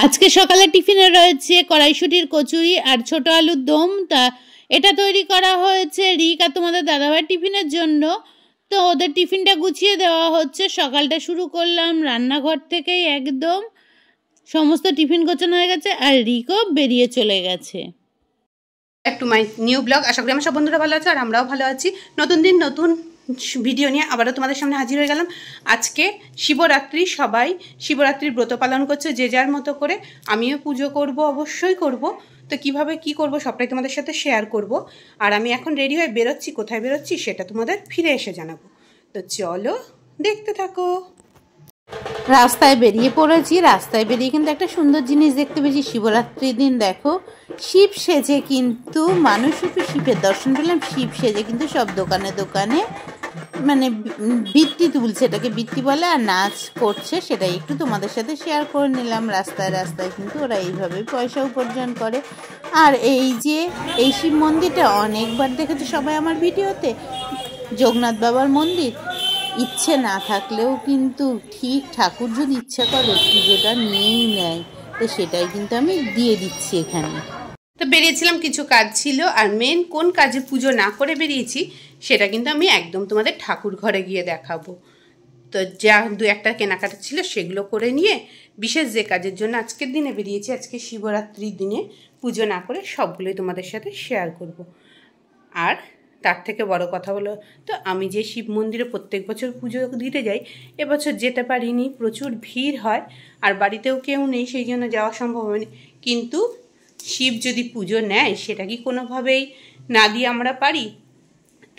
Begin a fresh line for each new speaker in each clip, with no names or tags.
আজকে সকালে টিফিনে রয়েছে কড়াইশুঁটির কচুরি আর ছোট আলুর দম। তা এটা তৈরি করা হয়েছে রিক আর তোমাদের দাদাভাইয়ের টিফিনের জন্য। তো ওদের টিফিনটা গুছিয়ে দেওয়া হচ্ছে। সকালটা শুরু করলাম রান্নাঘর থেকেই, একদম সমস্ত টিফিন গোছানো হয়ে গেছে আর রিকও বেরিয়ে চলে গেছে।
একটু মাই নিউ ব্লগ। আশা করি আমার সব বন্ধুরা ভালো আছে আর আমরাও ভালো আছি। নতুন দিন নতুন ভিডিও নিয়ে আবারও তোমাদের সামনে হাজির হয়ে গেলাম। আজকে শিবরাত্রি, সবাই শিবরাত্রির ব্রত পালন করছে যে যার মতো করে। আমিও পুজো করব, অবশ্যই করব। তো কিভাবে কি করব সবটাই তোমাদের সাথে শেয়ার করব। আর আমি এখন রেডি হয়ে বেরোচ্ছি, কোথায় বেরোচ্ছি সেটা তোমাদের ফিরে এসে জানাবো। তো চলো দেখতে থাকো।
রাস্তায় বেরিয়ে পড়েছি। রাস্তায় বেরিয়ে কিন্তু একটা সুন্দর জিনিস দেখতে পেয়েছি। শিবরাত্রির দিন দেখো শিব সেজে কিন্তু মানুষ, একটু শিবের দর্শন পেলাম। শিব সেজে কিন্তু সব দোকানে দোকানে মানে বৃত্তি তুলছে, এটাকে বৃত্তি বলে, আর নাচ করছে। সেটাই একটু তোমাদের সাথে শেয়ার করে নিলাম। রাস্তায় রাস্তায় কিন্তু ওরা এইভাবেই পয়সা উপার্জন করে। আর এই যে এই শিব মন্দিরটা অনেকবার দেখেছে সবাই আমার ভিডিওতে, জগন্নাথ বাবার মন্দির। ইচ্ছে না থাকলেও কিন্তু ঠিক ঠাকুর যদি ইচ্ছা করে পুজোটা নিয়েই নেয়, তো সেটাই কিন্তু আমি দিয়ে দিচ্ছি এখানে।
তো বেরিয়েছিলাম, কিছু কাজ ছিল। আর মেন কোন কাজে পুজো না করে বেরিয়েছি সেটা কিন্তু আমি একদম তোমাদের ঠাকুর ঘরে গিয়ে দেখাবো। তো যা দু একটা কেনাকাটা ছিল সেগুলো করে নিয়ে বিশেষ যে কাজের জন্য আজকের দিনে বেরিয়েছি, আজকে শিবরাত্রির দিনে পুজো না করে সবগুলোই তোমাদের সাথে শেয়ার করব। আর তার থেকে বড় কথা হলো, তো আমি যে শিব মন্দিরে প্রত্যেক বছর পুজো দিতে যাই, এবছর যেতে পারিনি, প্রচুর ভিড় হয় আর বাড়িতেও কেউ নেই, সেই জন্য যাওয়া সম্ভব হয়নি। কিন্তু শিব যদি পুজো নেয় সেটা কি কোনোভাবেই না দিয়ে আমরা পারি?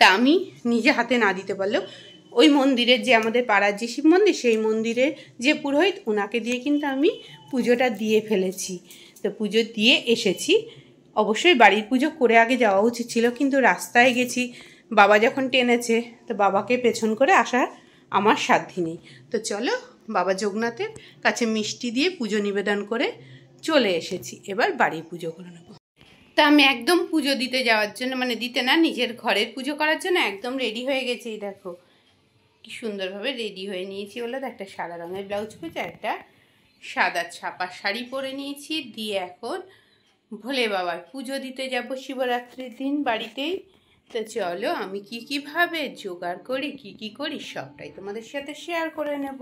তা আমি নিজে হাতে না দিতে পারলেও ওই মন্দিরের যে আমাদের পাড়ার যে শিব মন্দির, সেই মন্দিরের যে পুরোহিত, ওনাকে দিয়ে কিন্তু আমি পুজোটা দিয়ে ফেলেছি। তো পুজো দিয়ে এসেছি। অবশ্যই বাড়ির পুজো করে আগে যাওয়া উচিত ছিল, কিন্তু রাস্তায় গেছি, বাবা যখন টেনেছে তো বাবাকে পেছন করে আসা আমার সাধ্যি নেই। তো চলো বাবা জগন্নাথের কাছে মিষ্টি দিয়ে পুজো নিবেদন করে চলে এসেছি। এবার বাড়ির পুজো করে নেবো। তা আমি একদম পুজো দিতে যাওয়ার জন্য, মানে দিতে না, নিজের ঘরের পুজো করার জন্য একদম রেডি হয়ে গেছি। দেখো কি সুন্দরভাবে রেডি হয়ে নিয়েছি। বলে একটা সাদা রঙের ব্লাউজ পরেছি, একটা সাদা ছাপা শাড়ি পরে নিয়েছি। দিয়ে এখন ভোলে বাবার পুজো দিতে যাব শিবরাত্রির দিন বাড়িতেই। তো চলো আমি কীভাবে জোগাড় করি, কি করি সবটাই তোমাদের সাথে শেয়ার করে নেব।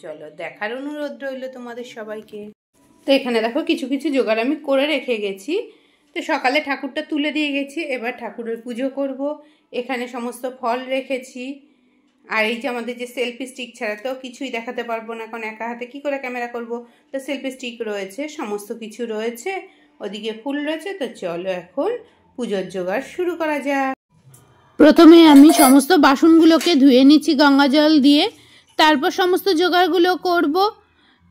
চলো দেখার অনুরোধ রইল তোমাদের সবাইকে। তো এখানে দেখো কিছু কিছু জোগাড় আমি করে রেখে গেছি। তো সকালে ঠাকুরটা তুলে দিয়ে গেছি, এবার ঠাকুরের পুজো করব। এখানে সমস্ত ফল রেখেছি। আর এই যে আমাদের যে সেলফি স্টিক ছাড়া তো কিছুই দেখাতে পারবো না, কারণ একা হাতে কী করে ক্যামেরা করব। তো সেলফি স্টিক রয়েছে, সমস্ত কিছু রয়েছে, ওদিকে ফুল রয়েছে। তো চলো এখন পুজোর জোগাড় শুরু করা যাক।
প্রথমে আমি সমস্ত বাসনগুলোকে ধুয়ে নিচ্ছি গঙ্গা জল দিয়ে, তারপর সমস্ত জোগাড়গুলো করব।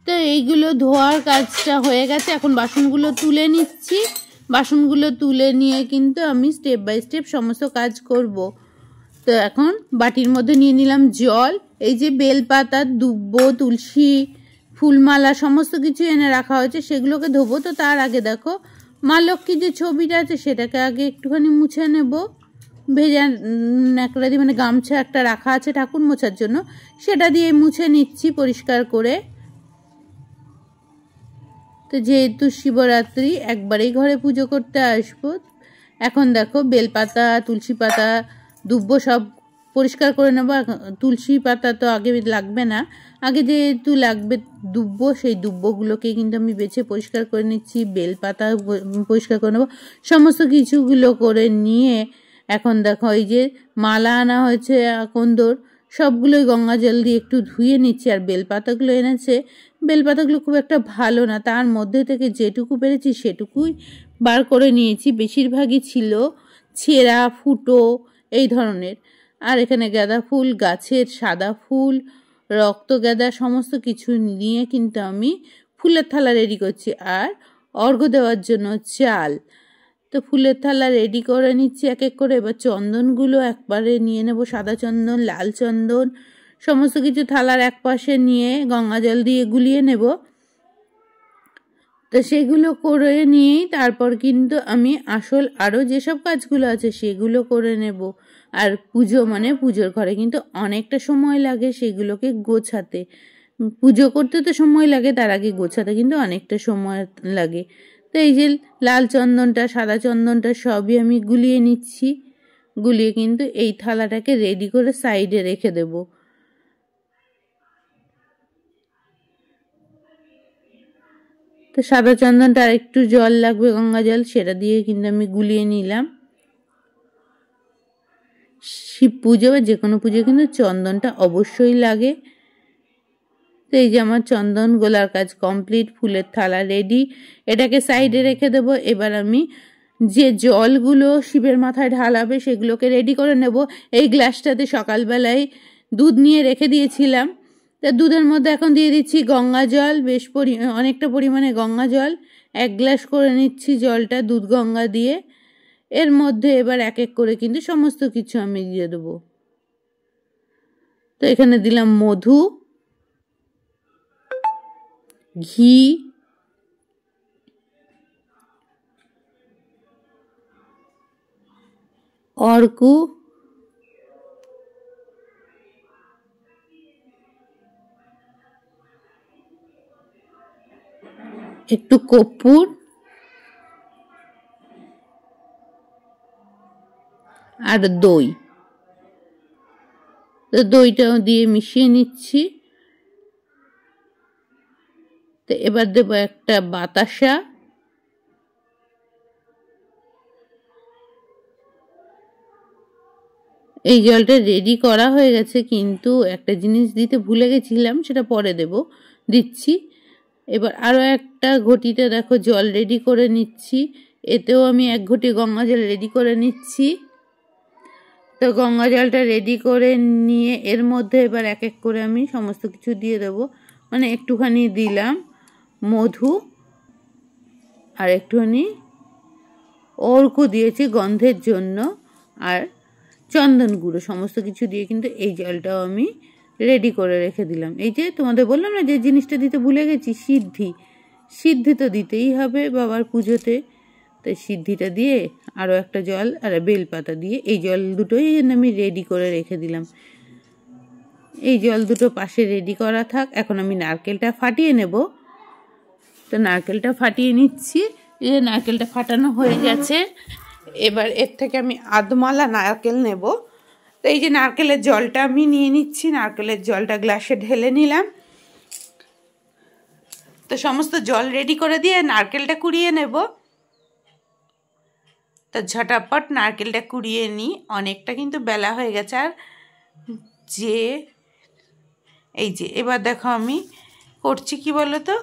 তো এইগুলো ধোয়ার কাজটা হয়ে গেছে, এখন বাসনগুলো তুলে নিচ্ছি। বাসনগুলো তুলে নিয়ে কিন্তু আমি স্টেপ বাই স্টেপ সমস্ত কাজ করব। তো এখন বাটির মধ্যে নিয়ে নিলাম জল। এই যে বেলপাতা, দুব্ব, তুলসী, ফুলমালা সমস্ত কিছু এনে রাখা হয়েছে, সেগুলোকে ধোবো। তো তার আগে দেখো মা লক্ষ্মীর যে ছবিটা আছে সেটাকে আগে একটুখানি মুছে নেব। ভেজা ন্যাকড়া দিয়ে, মানে গামছা একটা রাখা আছে ঠাকুর মোছার জন্য, সেটা দিয়ে মুছে নিচ্ছি পরিষ্কার করে। তো যেহেতু শিবরাত্রি একবারেই ঘরে পুজো করতে আসবো, এখন দেখো বেলপাতা, তুলসী পাতা, দুব্ব সব পরিষ্কার করে নেবো। তুলসী পাতা তো আগে লাগবে না, আগে যেহেতু লাগবে দুব্ব, সেই দুব্বগুলোকে কিন্তু আমি বেছে পরিষ্কার করে নিচ্ছি। বেলপাতা পরিষ্কার করে নেবো। সমস্ত কিছুগুলো করে নিয়ে এখন দেখো এই যে মালা আনা হয়েছে আকন্দর, সবগুলোই গঙ্গা জল দিয়ে একটু ধুয়ে নিচ্ছি। আর বেলপাতাগুলো এনেছে, বেলপাতাগুলো খুব একটা ভালো না, তার মধ্যে থেকে যেটুকু পেরেছি সেটুকুই বার করে নিয়েছি। বেশিরভাগই ছিল ছেঁড়া, ফুটো এই ধরনের। আর এখানে গাঁদা ফুল, গাছের সাদা ফুল, রক্ত গাঁদা সমস্ত কিছু নিয়ে কিন্তু আমি ফুলের থালা রেডি করছি। আর অর্ঘ্য দেওয়ার জন্য চাল। তো ফুলের থালা রেডি করে নিচ্ছি এক এক করে। এবার চন্দনগুলো একবারে নিয়ে নেব, সাদা চন্দন, লাল চন্দন, সমস্ত কিছু থালার এক পাশে নিয়ে গঙ্গা জল দিয়ে গুলিয়ে নেব। তো সেগুলো করে নিয়েই তারপর কিন্তু আমি আসল আরও যেসব কাজগুলো আছে সেগুলো করে নেব। আর পুজো মানে পুজোর ঘরে কিন্তু অনেকটা সময় লাগে সেগুলোকে গোছাতে। পুজো করতে তো সময় লাগে, তার আগে গোছাতে কিন্তু অনেকটা সময় লাগে। তো এই যে লাল চন্দনটা, সাদা চন্দনটা সবই আমি গুলিয়ে নিচ্ছি। গুলিয়ে কিন্তু এই থালাটাকে রেডি করে সাইডে রেখে দেব। তো সাদা চন্দনটা আর একটু জল লাগবে, গঙ্গা জল, সেটা দিয়ে কিন্তু আমি গুলিয়ে নিলাম। শিব পুজো বা যে কোনো পুজো কিন্তু চন্দনটা অবশ্যই লাগে। তো এই যে আমার চন্দন গোলার কাজ কমপ্লিট, ফুলের থালা রেডি, এটাকে সাইডে রেখে দেব। এবার আমি যে জলগুলো শিবের মাথায় ঢালাবে সেগুলোকে রেডি করে নেব। এই গ্লাসটাতে সকালবেলায় দুধ নিয়ে রেখে দিয়েছিলাম, তা দুধের মধ্যে এখন দিয়ে দিচ্ছি গঙ্গা জল, বেশ অনেকটা পরিমাণে গঙ্গা জল, 1 গ্লাস করে নিচ্ছি জলটা দুধ গঙ্গা দিয়ে। এর মধ্যে এবার এক এক করে কিন্তু সমস্ত কিছু আমি দিয়ে দেবো। তো এখানে দিলাম মধু, ঘি, অর্ক, একটু কর্পূর আর দই। তো দইটাও দিয়ে মিশিয়ে নিচ্ছি। তো এবার দেবো একটা বাতাসা, এই জলটা রেডি করা হয়ে গেছে, কিন্তু একটা জিনিস দিতে ভুলে গেছিলাম, সেটা পরে দিচ্ছি। এবার আরও একটা ঘটিতে দেখো জল রেডি করে নিচ্ছি, এতেও আমি 1 ঘটি গঙ্গা জল রেডি করে নিচ্ছি। তো গঙ্গা জলটা রেডি করে নিয়ে এর মধ্যে এবার এক এক করে আমি সমস্ত কিছু দিয়ে দেবো। মানে একটুখানি দিলাম মধু আর একটুখানি অর্ক দিয়েছি গন্ধের জন্য, আর চন্দন গুঁড়ো, সমস্ত কিছু দিয়ে কিন্তু এই জলটাও আমি রেডি করে রেখে দিলাম। এই যে তোমাদের বললাম না যে জিনিসটা দিতে ভুলে গেছি, সিদ্ধি তো দিতেই হবে বাবার পুজোতে। তো সিদ্ধিটা দিয়ে আরও একটা জল আর বেলপাতা দিয়ে এই জল দুটোই আমি রেডি করে রেখে দিলাম। এই জল দুটো পাশে রেডি করা থাক। এখন আমি নারকেলটা ফাটিয়ে নেব। তো নারকেলটা ফাটিয়ে নিচ্ছি। এই নারকেলটা ফাটানো হয়ে গেছে, এবার এর থেকে আমি আধমালা নারকেল নেব। তো এই যে নারকেলের জলটা আমি নিয়ে নিচ্ছি, নারকেলের জলটা গ্লাসে ঢেলে নিলাম। তো সমস্ত জল রেডি করে দিয়ে নারকেলটা কুড়িয়ে নেব। তো ঝটাপট নারকেলটা কুড়িয়ে নিই, অনেকটা কিন্তু বেলা হয়ে গেছে। আর এই যে এবার দেখো আমি করছি কি বলো তো,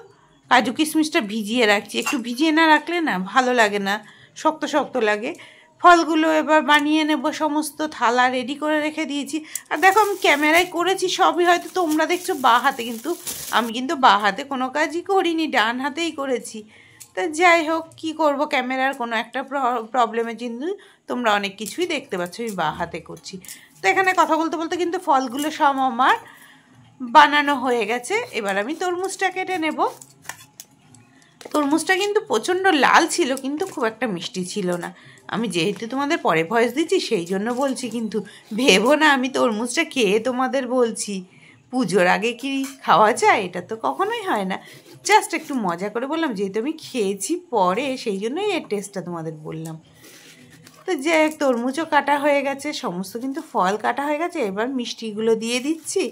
কাজু কিশমিশটা ভিজিয়ে রাখছি। একটু ভিজিয়ে না রাখলে না ভালো লাগে না, শক্ত শক্ত লাগে। ফলগুলো এবার বানিয়ে নেব, সমস্ত থালা রেডি করে রেখে দিয়েছি। আর দেখো আমি ক্যামেরায় করেছি সবই, হয়তো তোমরা দেখছো বাঁ হাতে, কিন্তু আমি কিন্তু বাঁ হাতে কোনো কাজই করিনি, ডান হাতেই করেছি। তা যাই হোক, কী করব, ক্যামেরার কোনো একটা প্রবলেমের জন্য তোমরা অনেক কিছুই দেখতে পাচ্ছ আমি বাঁ হাতে করছি। তো এখানে কথা বলতে বলতে কিন্তু ফলগুলো সব আমার বানানো হয়ে গেছে। এবার আমি তরমুজটা কেটে নেব। তরমুজটা কিন্তু প্রচণ্ড লাল ছিল, কিন্তু খুব একটা মিষ্টি ছিল না। আমি যেহেতু তোমাদের পরে ভয়েস দিচ্ছি সেই জন্য বলছি, কিন্তু ভেবো না আমি তরমুজটা খেয়ে তোমাদের বলছি। পুজোর আগে কি খাওয়া যায়? এটা তো কখনোই হয় না, জাস্ট একটু মজা করে বললাম, যেহেতু আমি খেয়েছি পরে সেই জন্যই এর টেস্টটা তোমাদের বললাম। তো যে তরমুজও কাটা হয়ে গেছে, সমস্ত কিন্তু ফল কাটা হয়ে গেছে। এবার মিষ্টিগুলো দিয়ে দিচ্ছি।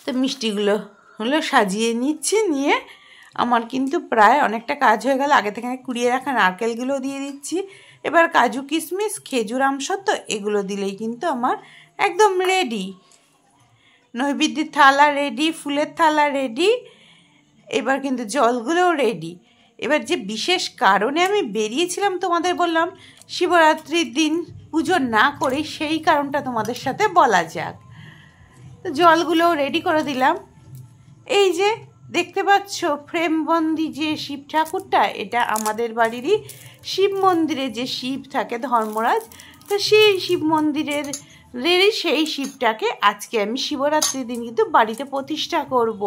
তো মিষ্টিগুলো সাজিয়ে নিচ্ছি, নিয়ে আমার কিন্তু প্রায় অনেকটা কাজ হয়ে গেল। আগে থেকে কুড়িয়ে রাখা নারকেলগুলো দিয়ে দিচ্ছি। এবার কাজু কিশমিশ, খেজুর, আমসত্ব এগুলো দিলেই কিন্তু আমার একদম রেডি। নৈবেদ্যের থালা রেডি, ফুলের থালা রেডি, এবার কিন্তু জলগুলোও রেডি। এবার যে বিশেষ কারণে আমি বেরিয়েছিলাম তোমাদের বললাম শিবরাত্রির দিন পুজো না করে, সেই কারণটা তোমাদের সাথে বলা যাক। তো জলগুলোও রেডি করে দিলাম। এই যে দেখতে পাচ্ছ ফ্রেমবন্দি যে শিব ঠাকুরটা, এটা আমাদের বাড়িরই শিব মন্দিরে যে শিব থাকে ধর্মরাজ, তো সেই শিব মন্দিরের সেই শিবটাকে আজকে আমি শিবরাত্রির দিন কিন্তু বাড়িতে প্রতিষ্ঠা করব।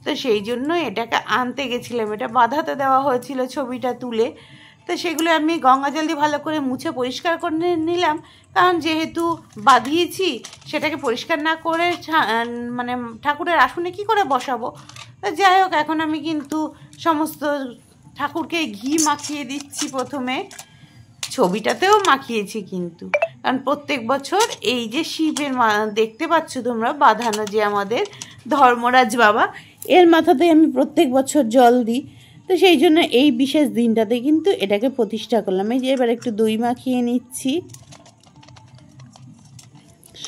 তো সেই জন্য এটাকে আনতে গেছিলাম, এটা বাঁধাতে দেওয়া হয়েছিল ছবিটা তুলে। তো সেগুলো আমি গঙ্গা জল দিয়ে ভালো করে মুছে পরিষ্কার করে নিলাম, কারণ যেহেতু বাঁধিয়েছি সেটাকে পরিষ্কার না করে মানে ঠাকুরের আসনে কি করে বসাবো। তো যাই হোক, এখন আমি কিন্তু সমস্ত ঠাকুরকে ঘি মাখিয়ে দিচ্ছি। প্রথমে ছবিটাতেও মাখিয়েছি কিন্তু, কারণ প্রত্যেক বছর এই যে শিবের দেখতে পাচ্ছ তোমরা বাঁধানো, যে আমাদের ধর্মরাজ বাবা, এর মাথাতে আমি প্রত্যেক বছর জল দিই। তো সেই জন্য এই বিশেষ দিনটাতে কিন্তু এটাকে প্রতিষ্ঠা করলাম। এই যে এবার একটু দই মাখিয়ে নিচ্ছি।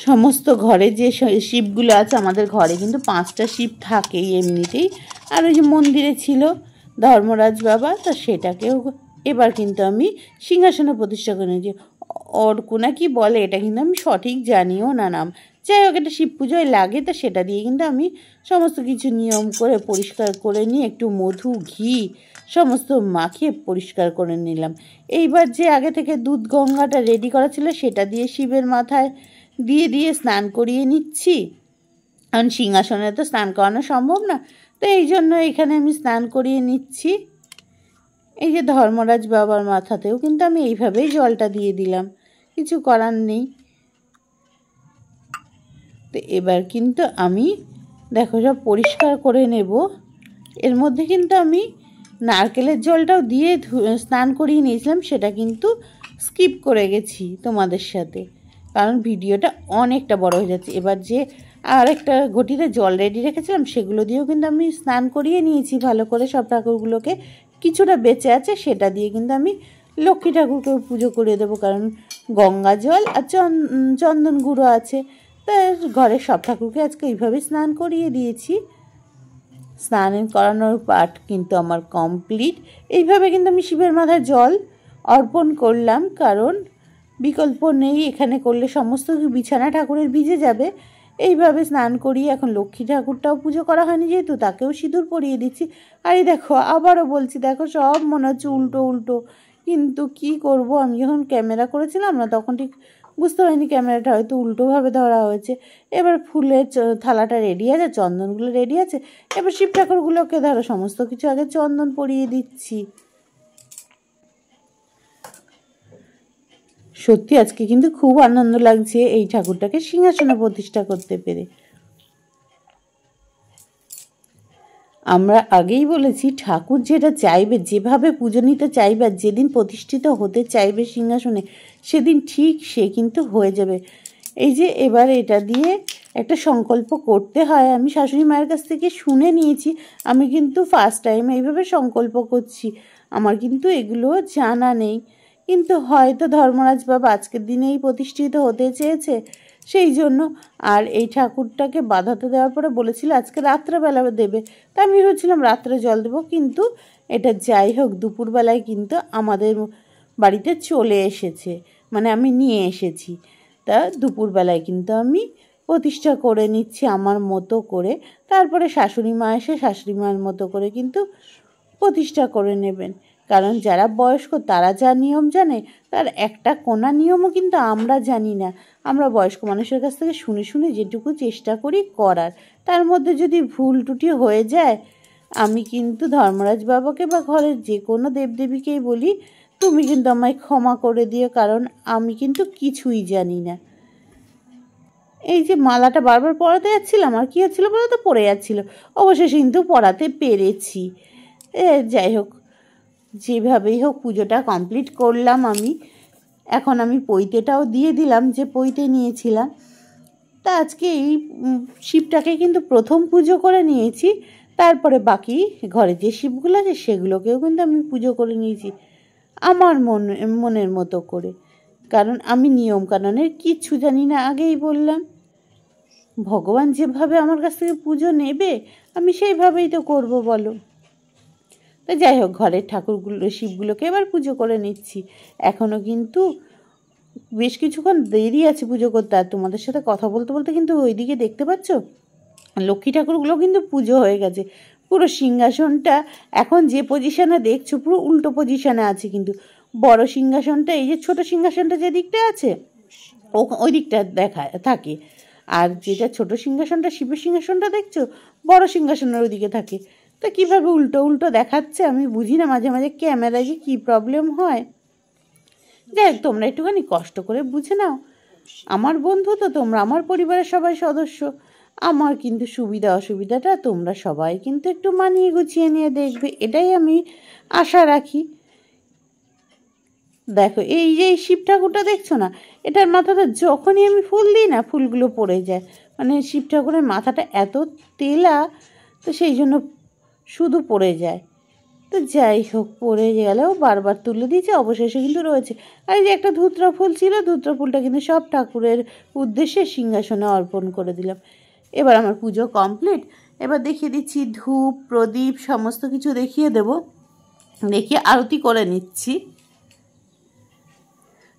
সমস্ত ঘরে যে শিবগুলো আছে, আমাদের ঘরে কিন্তু 5টা শিব থাকেই এমনিতেই, আর ওই যে মন্দিরে ছিল ধর্মরাজ বাবা, তো সেটাকেও এবার কিন্তু আমি সিংহাসনে প্রতিষ্ঠা করে নিয়েছি। অর্কুনা কি বলে এটা কিন্তু আমি সঠিক জানিও না নাম, যাই হোক এটা শিব পুজোয় লাগে, তো সেটা দিয়ে কিন্তু আমি সমস্ত কিছু নিয়ম করে পরিষ্কার করে নিয়ে একটু মধু ঘি সমস্ত মাখিয়ে পরিষ্কার করে নিলাম। এইবার যে আগে থেকে দুধ গঙ্গাটা রেডি করা ছিল সেটা দিয়ে শিবের মাথায় দিয়ে স্নান করিয়ে নিচ্ছি, কারণ সিংহাসনে তো স্নান করানো সম্ভব না, তো এই জন্য এখানে আমি স্নান করিয়ে নিচ্ছি। এই যে ধর্মরাজ বাবার মাথাতেও কিন্তু আমি এইভাবেই জলটা দিয়ে দিলাম, কিছু করার নেই। তো এবার কিন্তু আমি দেখো সব পরিষ্কার করে নেব। এর মধ্যে কিন্তু আমি নারকেলের জলটাও দিয়ে স্নান করিয়ে নিয়েছিলাম, সেটা কিন্তু স্কিপ করে গেছি তোমাদের সাথে, কারণ ভিডিওটা অনেকটা বড় হয়ে যাচ্ছে। এবার যে আর একটা ঘটিতে জল রেডি রেখেছিলাম সেগুলো দিয়েও কিন্তু আমি স্নান করিয়ে নিয়েছি ভালো করে সব ঠাকুরগুলোকে। কিছুটা বেঁচে আছে সেটা দিয়ে কিন্তু আমি লক্ষ্মী ঠাকুরকে পুজো করে দেবো, কারণ গঙ্গা জল আর চন্দন গুঁড়ো আছে, তাই ঘরের সব ঠাকুরকে আজকে এইভাবেই স্নান করিয়ে দিয়েছি। স্নান করানোর পার্ট কিন্তু আমার কমপ্লিট। এইভাবে কিন্তু আমি শিবের মাথায় জল অর্পণ করলাম, কারণ বিকল্প নেই, এখানে করলে সমস্ত বিছানা ঠাকুরের ভিজে যাবে। এইভাবে স্নান করিয়ে এখন লক্ষ্মী ঠাকুরটাও পুজো করা হয়নি যেহেতু, তাকেও সিঁদুর পরিয়ে দিচ্ছি। আর এই দেখো আবারও বলছি, দেখো সব মনে হচ্ছে উল্টো উল্টো, কিন্তু কি করব, আমি যখন ক্যামেরা করেছিলাম না তখন ঠিক বুঝতে পারিনি ক্যামেরাটা হয়তো উল্টোভাবে ধরা হয়েছে। এবার ফুলের থালাটা রেডি আছে, চন্দনগুলো রেডি আছে, এবার শিব ঠাকুরগুলোকে ধরো সমস্ত কিছু আগে চন্দন পরিয়ে দিচ্ছি। সত্যি আজকে কিন্তু খুব আনন্দ লাগছে এই ঠাকুরটাকে সিংহাসনে প্রতিষ্ঠা করতে পেরে। আমরা আগেই বলেছি ঠাকুর যেটা চাইবে, যেভাবে পুজো নিতে চাইবে, আর যেদিন প্রতিষ্ঠিত হতে চাইবে সিংহাসনে, সেদিন ঠিক সে কিন্তু হয়ে যাবে। এই যে এবার এটা দিয়ে একটা সংকল্প করতে হয়, আমি শাশুড়ি মায়ের কাছ থেকে শুনে নিয়েছি, আমি কিন্তু ফার্স্ট টাইম এইভাবে সংকল্প করছি, আমার কিন্তু এগুলো জানা নেই। কিন্তু হয়তো ধর্মরাজ বাবা আজকের দিনেই প্রতিষ্ঠিত হতে চেয়েছে সেই জন্য। আর এই ঠাকুরটাকে বাঁধাতে দেওয়ার পরে বলেছিল আজকে রাত্রেবেলা দেবে, তা আমি ভেবেছিলাম রাত্রে জল দেবো, কিন্তু এটা যাই হোক দুপুরবেলায় কিন্তু আমাদের বাড়িতে চলে এসেছে, মানে আমি নিয়ে এসেছি। তা দুপুরবেলায় কিন্তু আমি প্রতিষ্ঠা করে নিচ্ছি আমার মতো করে, তারপরে শাশুড়ি মা এসে শাশুড়ি মায়ের মতো করে কিন্তু প্রতিষ্ঠা করে নেবেন, কারণ যারা বয়স্ক তারা যা নিয়ম জানে তার একটা কোনা নিয়মও কিন্তু আমরা জানি না। আমরা বয়স্ক মানুষের কাছ থেকে শুনে শুনে যেটুকু চেষ্টা করি করার, তার মধ্যে যদি ভুল ত্রুটি হয়ে যায়, আমি কিন্তু ধর্মরাজ বাবাকে বা ঘরের যে কোনো দেবদেবীকেই বলি তুমি কিন্তু আমায় ক্ষমা করে দিও, কারণ আমি কিন্তু কিছুই জানি না। এই যে মালাটা বারবার পরাতে যাচ্ছিলাম, আর কী হচ্ছিলো বলো তো, পড়ে যাচ্ছিলো, অবশেষে কিন্তু পরাতে পেরেছি। যাই হোক, যেভাবেই হোক পুজোটা কমপ্লিট করলাম আমি। এখন আমি পৈতেটাও দিয়ে দিলাম যে পৈতে নিয়েছিলাম। তা আজকে এই শিবটাকে কিন্তু প্রথম পুজো করে নিয়েছি, তারপরে বাকি ঘরে যে শিবগুলো আছে সেগুলোকেও কিন্তু আমি পুজো করে নিয়েছি আমার মনের মতো করে, কারণ আমি নিয়মকানুনের কিচ্ছু জানি না। আগেই বললাম ভগবান যেভাবে আমার কাছ থেকে পুজো নেবে আমি সেইভাবেই তো করব বলো। তো যাই হোক, ঘরের ঠাকুরগুলো শিবগুলোকে এবার পুজো করে নিচ্ছি। এখনও কিন্তু বেশ কিছুক্ষণ দেরি আছে পুজো করতে, আর তোমাদের সাথে কথা বলতে বলতে কিন্তু ওইদিকে দেখতে পাচ্ছ লক্ষ্মী ঠাকুরগুলো কিন্তু পুজো হয়ে গেছে। পুরো সিংহাসনটা এখন যে পজিশনে দেখছো পুরো উল্টো পজিশনে আছে, কিন্তু বড় সিংহাসনটা এই যে ছোট সিংহাসনটা যে দিকটা আছে ওই দিকটা দেখা থাকে, আর যেটা ছোট সিংহাসনটা শিবের সিংহাসনটা দেখছো বড় সিংহাসনের ওইদিকে থাকে। তো কীভাবে উল্টো উল্টো দেখাচ্ছে আমি বুঝি না, মাঝে মাঝে ক্যামেরায় যে কী প্রবলেম হয়। যাই হোক, তোমরা একটুখানি কষ্ট করে বুঝে নাও। আমার বন্ধু তো তোমরা, আমার পরিবারের সবাই সদস্য, আমার কিন্তু সুবিধা অসুবিধাটা তোমরা সবাই কিন্তু একটু মানিয়ে গুছিয়ে নিয়ে দেখবে, এটাই আমি আশা রাখি। দেখো এই যে শিব ঠাকুরটা দেখছো না, এটার মাথাটা যখনই আমি ফুল দিই না ফুলগুলো পড়ে যায়। মানে শিব ঠাকুরের মাথাটা এত তেলা, তো সেই জন্য শুধু পড়ে যায়। তো যাই হোক, পড়ে গেলেও বারবার তুলে দিয়েছে, অবশেষে কিন্তু রয়েছে। আর এই যে একটা ধুতরা ফুল ছিল, ধুতরা ফুলটা কিন্তু সব ঠাকুরের উদ্দেশ্যে সিংহাসনে অর্পণ করে দিলাম। এবার আমার পুজো কমপ্লিট। এবার দেখিয়ে দিচ্ছি ধূপ প্রদীপ সমস্ত কিছু দেখিয়ে দেব, দেখিয়ে আরতি করে নিচ্ছি।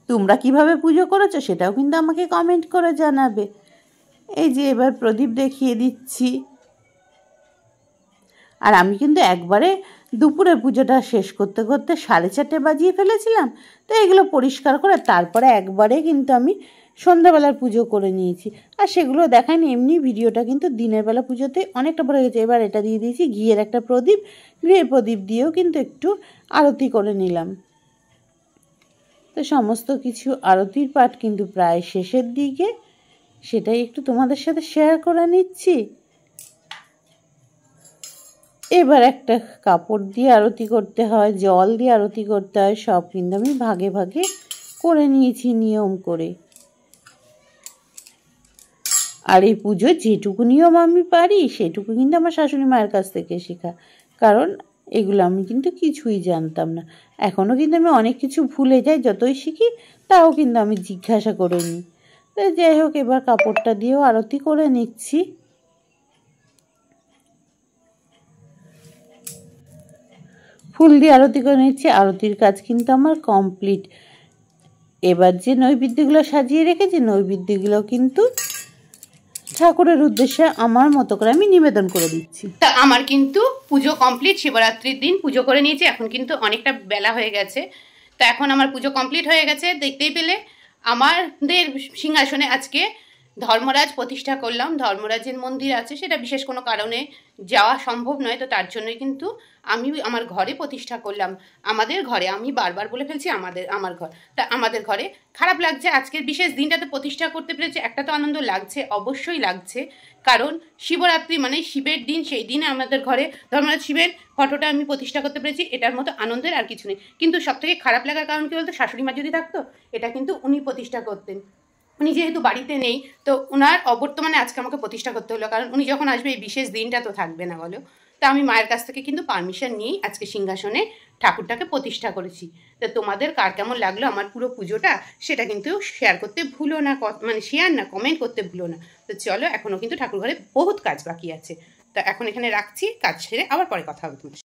তোমরা কিভাবে পুজো করেছো সেটাও কিন্তু আমাকে কমেন্ট করে জানাবে। এই যে এবার প্রদীপ দেখিয়ে দিচ্ছি। আর আমি কিন্তু একবারে দুপুরের পুজোটা শেষ করতে করতে 4:30 বাজিয়ে ফেলেছিলাম। তো এগুলো পরিষ্কার করে তারপরে একবারে কিন্তু আমি সন্ধ্যাবেলার পুজো করে নিয়েছি। আর সেগুলো দেখায়নি, এমনি ভিডিওটা কিন্তু দিনের বেলা পুজোতে অনেকটা পরে গেছে। এবার এটা দিয়ে দিয়েছি ঘিয়ের একটা প্রদীপ, ঘিয়ের প্রদীপ দিয়েও কিন্তু একটু আরতি করে নিলাম। তো সমস্ত কিছু আরতির পাঠ কিন্তু প্রায় শেষের দিকে, সেটাই একটু তোমাদের সাথে শেয়ার করে নিচ্ছি। এবার একটা কাপড় দিয়ে আরতি করতে হয়, জল দিয়ে আরতি করতে হয়, সব কিন্তু আমি ভাগে ভাগে করে নিয়েছি নিয়ম করে। আর এই পুজোর যেটুকু নিয়ম আমি পারি সেটুকু কিন্তু আমার শাশুড়ি মায়ের কাছ থেকে শেখা, কারণ এগুলো আমি কিন্তু কিছুই জানতাম না। এখনও কিন্তু আমি অনেক কিছু ভুলে যাই, যতই শিখি তাও কিন্তু আমি জিজ্ঞাসা করে নিই। তো যাই হোক, এবার কাপড়টা দিয়েও আরতি করে নিচ্ছি। ফুল দিয়ে আরতি করে নিচ্ছি। আরতির কাজ কিন্তু আমার কমপ্লিট। এবার যে নৈবেদ্যগুলো সাজিয়ে রেখেছি, নৈবেদ্যগুলো কিন্তু ঠাকুরের উদ্দেশ্যে আমার মতো করে আমি নিবেদন করে দিচ্ছি।
তা আমার কিন্তু পুজো কমপ্লিট, শিবরাত্রির দিন পুজো করে নিয়েছি। এখন কিন্তু অনেকটা বেলা হয়ে গেছে। তো এখন আমার পুজো কমপ্লিট হয়ে গেছে। দেখতেই পেলে আমাদের সিংহাসনে আজকে ধর্মরাজ প্রতিষ্ঠা করলাম। ধর্মরাজের মন্দির আছে, সেটা বিশেষ কোনো কারণে যাওয়া সম্ভব নয়, তো তার জন্যই কিন্তু আমি আমার ঘরে প্রতিষ্ঠা করলাম। আমাদের ঘরে, আমি বারবার বলে ফেলছি আমার ঘর, তা আমাদের ঘরে। খারাপ লাগছে আজকের বিশেষ দিনটাতে প্রতিষ্ঠা করতে পেরেছে, একটা তো আনন্দ লাগছে, অবশ্যই লাগছে, কারণ শিবরাত্রি মানে শিবের দিন, সেই দিনে আমাদের ঘরে ধর্মরাজ শিবের ফটোটা আমি প্রতিষ্ঠা করতে পেরেছি। এটার মতো আনন্দের আর কিছু নেই। কিন্তু সবথেকে খারাপ লাগার কারণ কি বলতো, শাশুড়ি মা যদি থাকতো এটা কিন্তু উনি প্রতিষ্ঠা করতেন। উনি যেহেতু বাড়িতে নেই, তো ওনার অবর্তমানে আজকে আমাকে প্রতিষ্ঠা করতে হলো, কারণ উনি যখন আসবে এই বিশেষ দিনটা তো থাকবে না বলো। তা আমি মায়ের কাছ থেকে কিন্তু পারমিশন নিয়েই আজকে সিংহাসনে ঠাকুরটাকে প্রতিষ্ঠা করেছি। তো তোমাদের কার কেমন লাগলো আমার পুরো পুজোটা সেটা কিন্তু শেয়ার করতে ভুলো না, মানে শেয়ার না, কমেন্ট করতে ভুলো না। তো চলো, এখনও কিন্তু ঠাকুর ঘরে বহুত কাজ বাকি আছে। তো এখন এখানে রাখছি, কাজ সেরে আবার পরে কথা হবে তোমার।